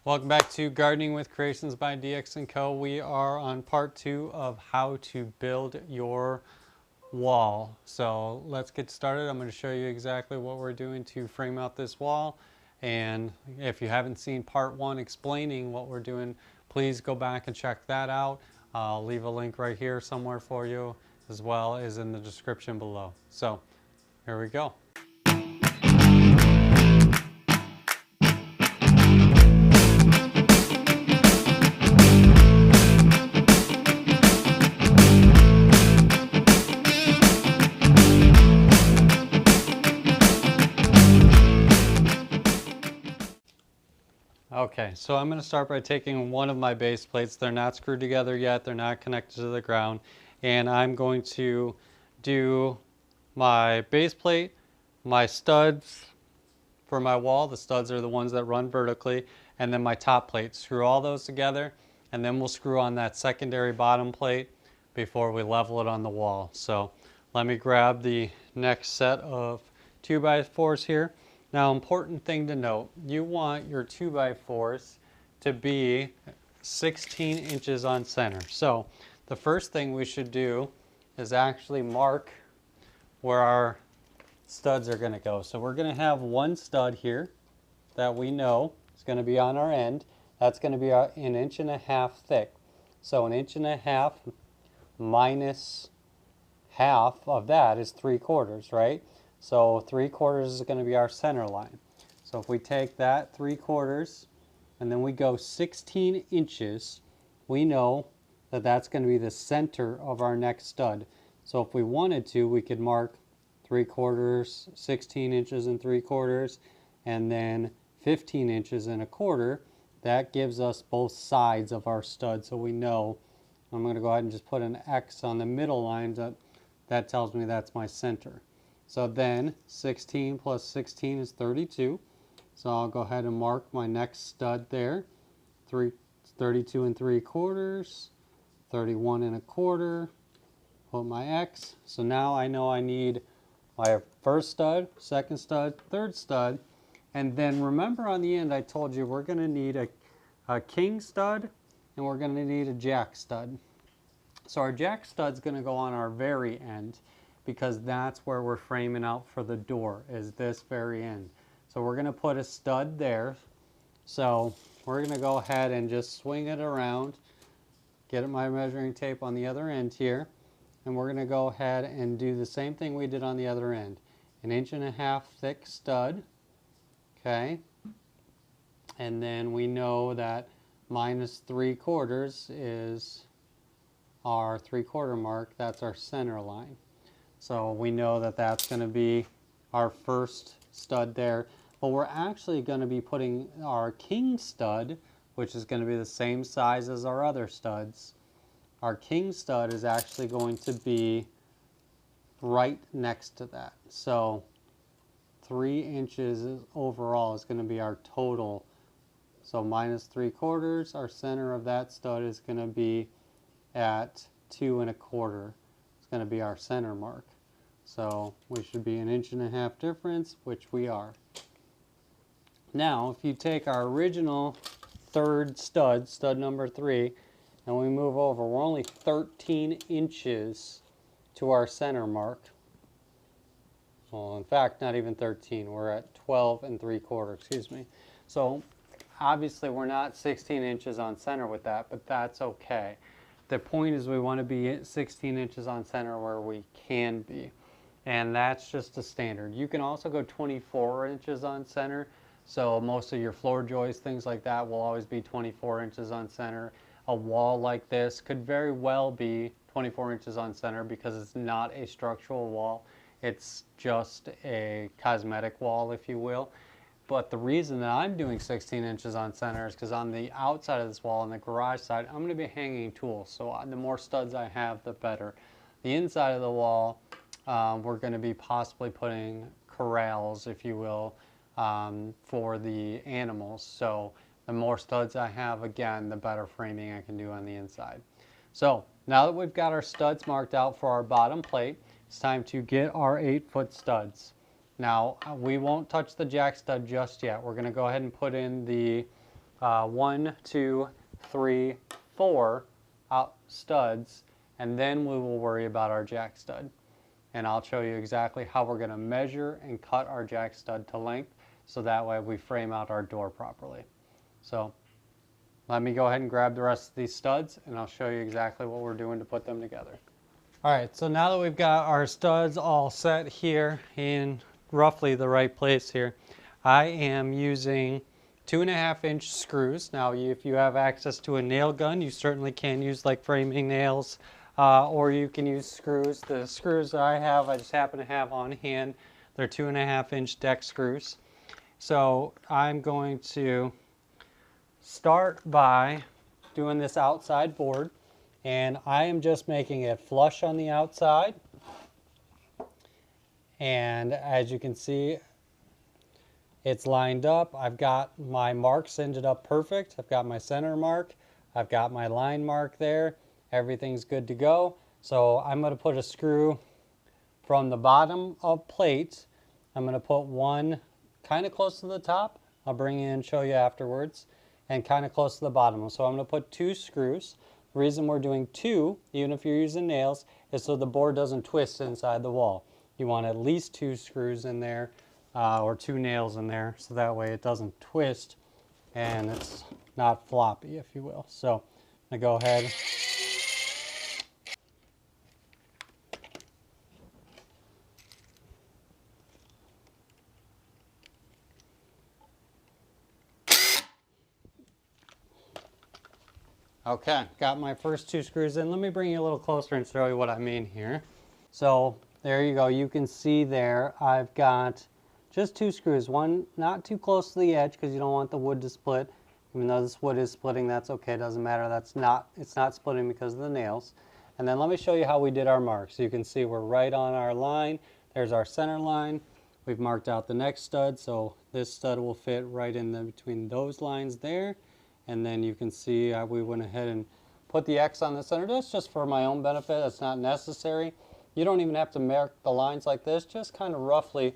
Welcome back to Gardening with Creations by DX & Co. We are on part 2 of how to build your wall. So let's get started. I'm going to show you exactly what we're doing to frame out this wall. And if you haven't seen part 1 explaining what we're doing, please go back and check that out. I'll leave a link right here somewhere for you, as well as in the description below. So here we go. Okay, so I'm going to start by taking one of my base plates. They're not screwed together yet. They're not connected to the ground. And I'm going to do my base plate, my studs for my wall. The studs are the ones that run vertically. And then my top plate. Screw all those together. And then we'll screw on that secondary bottom plate before we level it on the wall. So let me grab the next set of 2x4s here. Now, important thing to note, you want your 2x4s to be 16 inches on center. So the first thing we should do is actually mark where our studs are going to go. So we're going to have one stud here that we know is going to be on our end. That's going to be an 1.5 inches thick. So 1.5 inches minus half of that is 3/4, right? So 3/4 is going to be our center line. So if we take that 3/4 and then we go 16 inches, we know that that's going to be the center of our next stud. So if we wanted to, we could mark 3/4, 16 inches and 3/4, and then 15 inches and 1/4. That gives us both sides of our stud. So we know, I'm going to go ahead and just put an X on the middle line. That tells me that's my center. So then 16 plus 16 is 32. So I'll go ahead and mark my next stud there. 32 3/4, 31 1/4. Put my X. So now I know I need my first stud, second stud, third stud. And then remember on the end I told you we're going to need a king stud and we're going to need a jack stud. So our jack stud's going to go on our very end, because that's where we're framing out for the door, is this very end. So we're going to put a stud there. So we're going to go ahead and just swing it around, get my measuring tape on the other end here, and we're going to go ahead and do the same thing we did on the other end. 1.5 inches thick stud, okay? And then we know that minus 3/4 is our 3/4 mark. That's our center line. So we know that that's going to be our first stud there. But we're actually going to be putting our king stud, which is going to be the same size as our other studs. Our king stud is actually going to be right next to that. So 3 inches overall is going to be our total. So minus 3/4, our center of that stud is going to be at 2 1/4. It's going to be our center mark. So we should be 1.5 inches difference, which we are. Now, if you take our original third stud, stud number 3, and we move over, we're only 13 inches to our center mark. Well, in fact, not even 13. We're at 12 3/4, excuse me. So obviously we're not 16 inches on center with that, but that's okay. The point is we want to be 16 inches on center where we can be. And that's just a standard. You can also go 24 inches on center. So most of your floor joists, things like that, will always be 24 inches on center. A wall like this could very well be 24 inches on center because it's not a structural wall. It's just a cosmetic wall, if you will. But the reason that I'm doing 16 inches on center is because on the outside of this wall, on the garage side, I'm going to be hanging tools. So the more studs I have, the better. The inside of the wall, we're going to be possibly putting corrals, if you will, for the animals. So the more studs I have, again, the better framing I can do on the inside. So now that we've got our studs marked out for our bottom plate, it's time to get our 8-foot studs. Now, we won't touch the jack stud just yet. We're going to go ahead and put in the 1, 2, 3, 4 out studs, and then we will worry about our jack stud. And I'll show you exactly how we're going to measure and cut our jack stud to length, so that way we frame out our door properly. So let me go ahead and grab the rest of these studs, and I'll show you exactly what we're doing to put them together. All right, so now that we've got our studs all set here in roughly the right place here, I am using 2.5-inch screws. Now, if you have access to a nail gun, you certainly can use like framing nails, or you can use screws. The screws I have, I just happen to have on hand. They're 2.5-inch deck screws. So I'm going to start by doing this outside board, and I am just making it flush on the outside. And as you can see, it's lined up. I've got my marks ended up perfect. I've got my center mark. I've got my line mark there. Everything's good to go. So I'm going to put a screw from the bottom of plate. I'm going to put one kind of close to the top. I'll bring it in and show you afterwards. And kind of close to the bottom. So I'm going to put 2 screws. The reason we're doing 2, even if you're using nails, is so the board doesn't twist inside the wall. You want at least 2 screws in there, or 2 nails in there, so that way it doesn't twist and it's not floppy, if you will. So I'm going to go ahead. Okay, got my first 2 screws in. Let me bring you a little closer and show you what I mean here. So there you go. You can see there I've got just 2 screws. One not too close to the edge because you don't want the wood to split. Even though this wood is splitting, that's okay. It doesn't matter. It's not splitting because of the nails. And then let me show you how we did our marks. So you can see we're right on our line. There's our center line. We've marked out the next stud, so this stud will fit right in between those lines there. And then you can see we went ahead and put the X on the center. That's just for my own benefit. That's not necessary. You don't even have to mark the lines like this, just kind of roughly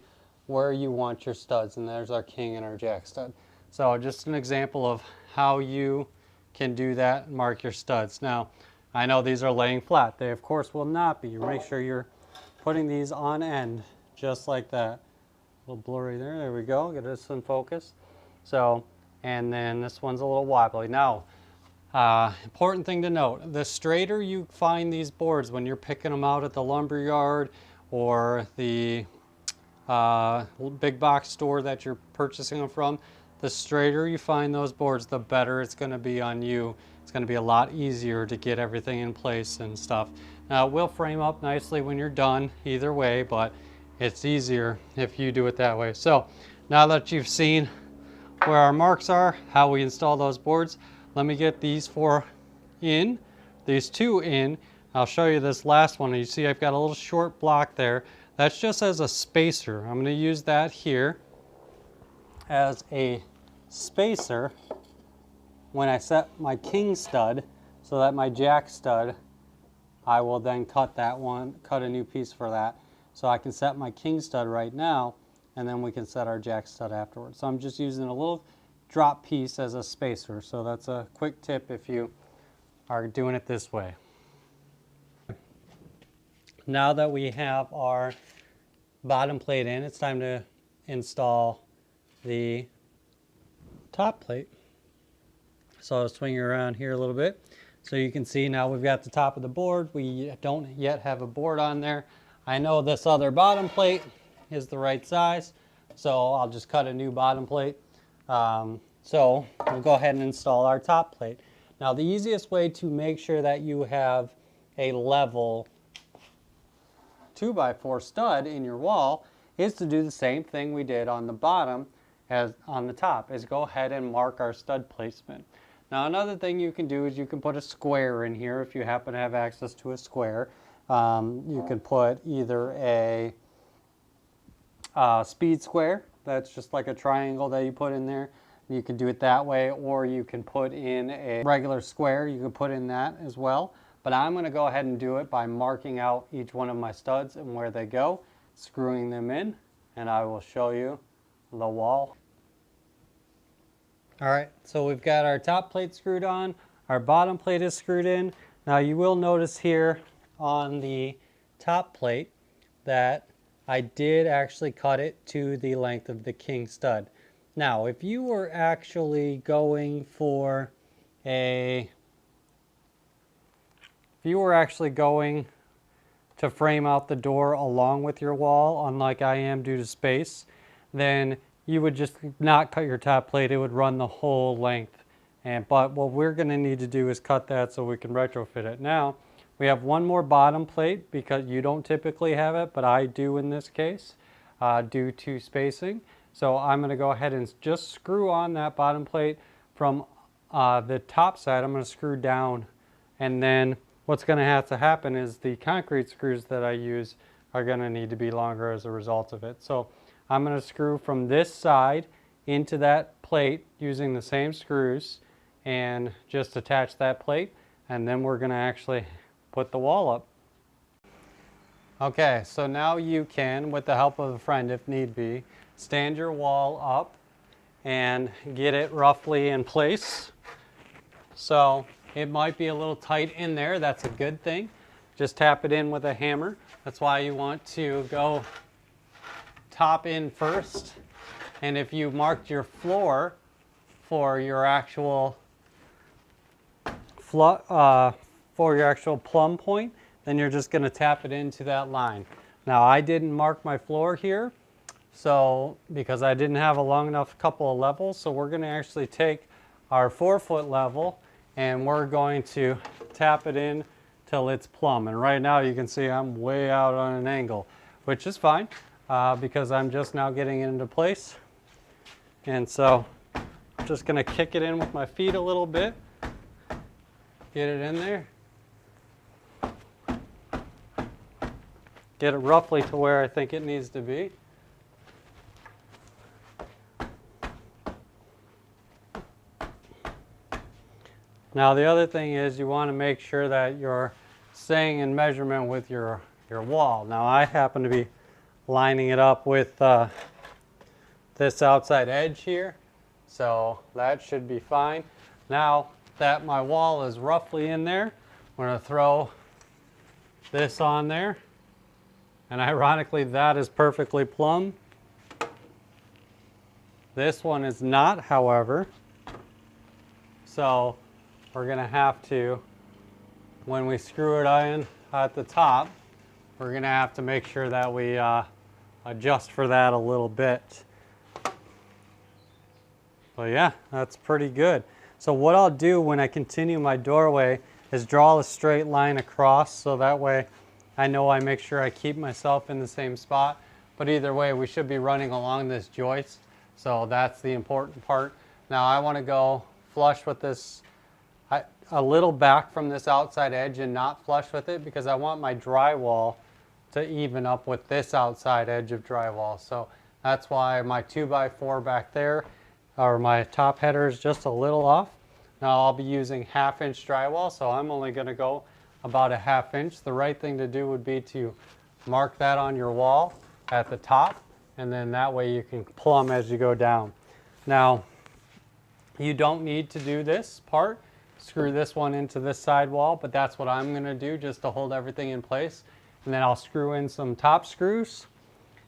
where you want your studs. And there's our king and our jack stud. So just an example of how you can do that and mark your studs. Now, I know these are laying flat. They, of course, will not be. You make sure you're putting these on end, just like that. A little blurry there. There we go. Get this in focus. So, and then this one's a little wobbly. Now, important thing to note, the straighter you find these boards when you're picking them out at the lumber yard or the big box store that you're purchasing them from, the straighter you find those boards, the better it's going to be on you. It's going to be a lot easier to get everything in place and stuff. Now, it will frame up nicely when you're done either way, but it's easier if you do it that way. So now that you've seen where our marks are, how we install those boards, let me get these 4 in, these 2 in. I'll show you this last one. You see I've got a little short block there. That's just as a spacer. I'm going to use that here as a spacer when I set my king stud, so that my jack stud, I will then cut that one, cut a new piece for that. So I can set my king stud right now, and then we can set our jack stud afterwards. So I'm just using a little drop piece as a spacer. So that's a quick tip if you are doing it this way. Now that we have our bottom plate in, it's time to install the top plate. So I'll swing it around here a little bit. So you can see now we've got the top of the board. We don't yet have a board on there. I know this other bottom plate is the right size, so I'll just cut a new bottom plate. So we'll go ahead and install our top plate. Now, the easiest way to make sure that you have a level 2x4 stud in your wall is to do the same thing we did on the bottom as on the top, is go ahead and mark our stud placement. Now, another thing you can do is you can put a square in here if you happen to have access to a square. You can put either a speed square, that's just like a triangle that you put in there. You can do it that way, or you can put in a regular square. You can put in that as well. But I'm going to go ahead and do it by marking out each one of my studs and where they go, screwing them in, and I will show you the wall. All right, so we've got our top plate screwed on, our bottom plate is screwed in. Now you will notice here on the top plate that I did actually cut it to the length of the king stud. Now, if you were actually going for a, if you were actually going to frame out the door along with your wall, unlike I am due to space, then you would just not cut your top plate, it would run the whole length. But what we're going to need to do is cut that so we can retrofit it. Now, we have one more bottom plate because you don't typically have it, but I do in this case due to spacing. So I'm going to go ahead and just screw on that bottom plate from the top side. I'm going to screw down, and then what's going to have to happen is the concrete screws that I use are going to need to be longer as a result of it. So I'm going to screw from this side into that plate using the same screws and just attach that plate, and then we're going to actually put the wall up. Okay, so now you can, with the help of a friend if need be, stand your wall up and get it roughly in place. So it might be a little tight in there, that's a good thing. Just tap it in with a hammer. That's why you want to go top in first. And if you marked your floor for your actual plumb point, then you're just going to tap it into that line. Now I didn't mark my floor here, so because I didn't have a long enough couple of levels, so we're going to actually take our 4-foot level and we're going to tap it in till it's plumb. And right now you can see I'm way out on an angle, which is fine because I'm just now getting it into place. And so I'm just going to kick it in with my feet a little bit, get it in there, get it roughly to where I think it needs to be. Now the other thing is you want to make sure that you're staying in measurement with your wall. Now I happen to be lining it up with this outside edge here, so that should be fine. Now that my wall is roughly in there, I'm going to throw this on there, and ironically that is perfectly plumb. This one is not, however, so we're going to have to, when we screw it in at the top, we're going to have to make sure that we adjust for that a little bit. But yeah, that's pretty good. So what I'll do when I continue my doorway is draw a straight line across, so that way I know I make sure I keep myself in the same spot. But either way, we should be running along this joist, so that's the important part. Now I want to go flush with this, a little back from this outside edge and not flush with it, because I want my drywall to even up with this outside edge of drywall. So that's why my 2x4 back there, or my top header, is just a little off. Now I'll be using 1/2 inch drywall, so I'm only going to go about a 1/2 inch. The right thing to do would be to mark that on your wall at the top, and then that way you can plumb as you go down. Now you don't need to do this part, screw this one into this side wall, but that's what I'm going to do just to hold everything in place. And then I'll screw in some top screws,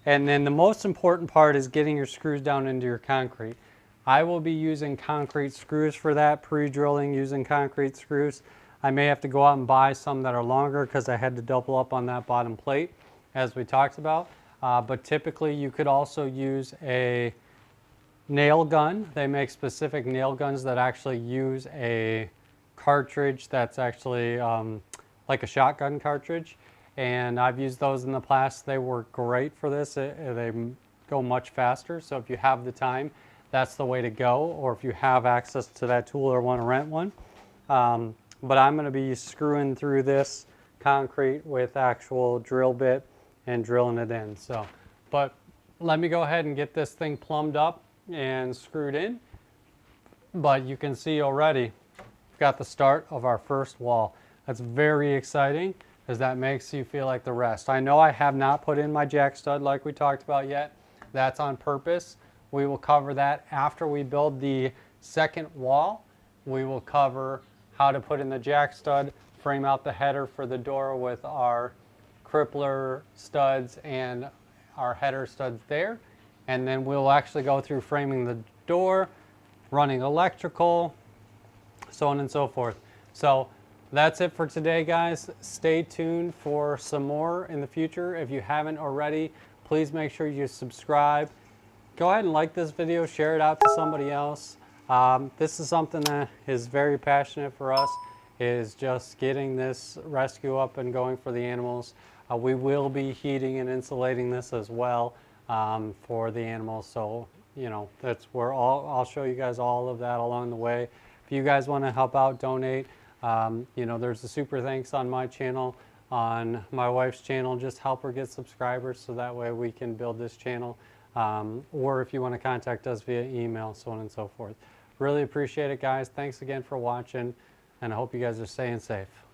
and then the most important part is getting your screws down into your concrete. I will be using concrete screws for that, pre-drilling using concrete screws. I may have to go out and buy some that are longer because I had to double up on that bottom plate as we talked about. But typically you could also use a nail gun. They make specific nail guns that actually use a cartridge that's actually like a shotgun cartridge. And I've used those in the past. They work great for this. They go much faster. So if you have the time, that's the way to go, or if you have access to that tool or want to rent one. But I'm going to be screwing through this concrete with actual drill bit and drilling it in. So, but let me go ahead and get this thing plumbed up and screwed in. But you can see already we've got the start of our first wall. That's very exciting, because that makes you feel like the rest. I know I have not put in my jack stud like we talked about yet. That's on purpose. We will cover that after we build the second wall, we will cover how to put in the jack stud, frame out the header for the door with our crippler studs and our header studs there. And then we'll actually go through framing the door, running electrical, so on and so forth. So that's it for today, guys. Stay tuned for some more in the future. If you haven't already, please make sure you subscribe. Go ahead and like this video, share it out to somebody else. This is something that is very passionate for us, is just getting this rescue up and going for the animals. We will be heating and insulating this as well for the animals. So, you know, that's where I'll show you guys all of that along the way. If you guys want to help out, donate, you know, there's a super thanks on my channel, on my wife's channel. Just help her get subscribers so that way we can build this channel. Or if you want to contact us via email, so on and so forth. Really appreciate it, guys. Thanks again for watching, and I hope you guys are staying safe.